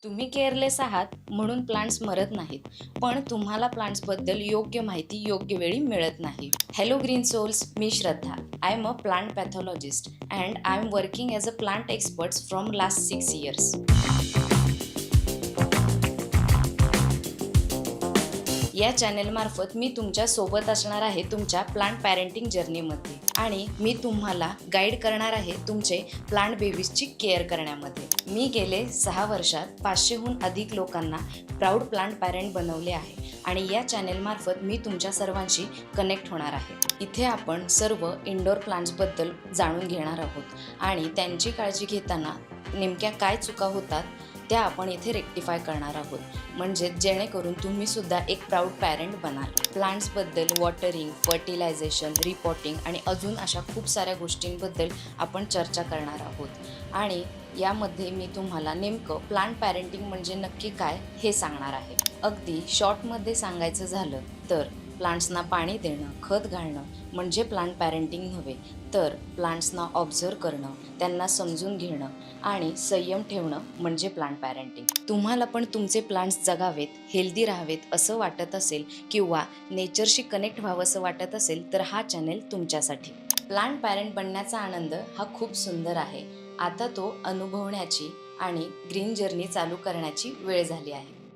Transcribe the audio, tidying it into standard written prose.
तुम्ही केअरलेस आहात म्हणून प्लांट्स मरत नाहीत, पण तुम्हाला प्लांट्सबद्दल योग्य माहिती योग्य वेळी मिळत नाही. हॅलो ग्रीन सोल्स, मी Shraddha. I am a plant pathologist and I am working as a plant experts from last 6 years. या चॅनेलमार्फत मी तुमच्या सोबत असणार आहे तुमच्या प्लांट पॅरेंटिंग जर्नीमध्ये आणि मी तुम्हाला गाईड करणार आहे तुमचे प्लांट बेबीजची केअर करण्यामध्ये. मी गेले 6 वर्षात 500हून अधिक लोकांना प्राऊड प्लांट पॅरेंट बनवले आहे आणि या चॅनेलमार्फत मी तुमच्या सर्वांशी कनेक्ट होणार आहे. इथे आपण सर्व इंडोर प्लांट्सबद्दल जाणून घेणार आहोत आणि त्यांची काळजी घेताना नेमक्या काय चुका होतात त्या आपण इथे रेक्टिफाय करणार आहोत, म्हणजे जेणेकरून तुम्ही सुद्धा एक प्राऊड पॅरेंट बनाल. प्लांट्सबद्दल वॉटरिंग, फर्टिलायझेशन, रिपॉटिंग आणि अजून अशा खूप साऱ्या गोष्टींबद्दल आपण चर्चा करणार आहोत आणि यामध्ये मी तुम्हाला नेमकं प्लांट पॅरेंटिंग म्हणजे नक्की काय हे सांगणार आहे. अगदी शॉर्टमध्ये सांगायचं झालं तर प्लांट्सना पाणी देणं, खत घालणं म्हणजे प्लांट पॅरेंटिंग नव्हे, तर प्लांट्सना ऑब्झर्व करणं, त्यांना समजून घेणं आणि संयम ठेवणं म्हणजे प्लांट पॅरेंटिंग. तुम्हाला पण तुमचे प्लांट्स जगावेत, हेल्दी राहावेत असं वाटत असेल किंवा नेचरशी कनेक्ट व्हावं असं वाटत असेल तर हा चॅनेल तुमच्यासाठी. प्लांट पॅरेंट बनण्याचा आनंद हा खूप सुंदर आहे. आता तो अनुभवण्याची आणि ग्रीन जर्नी चालू करण्याची वेळ झाली आहे.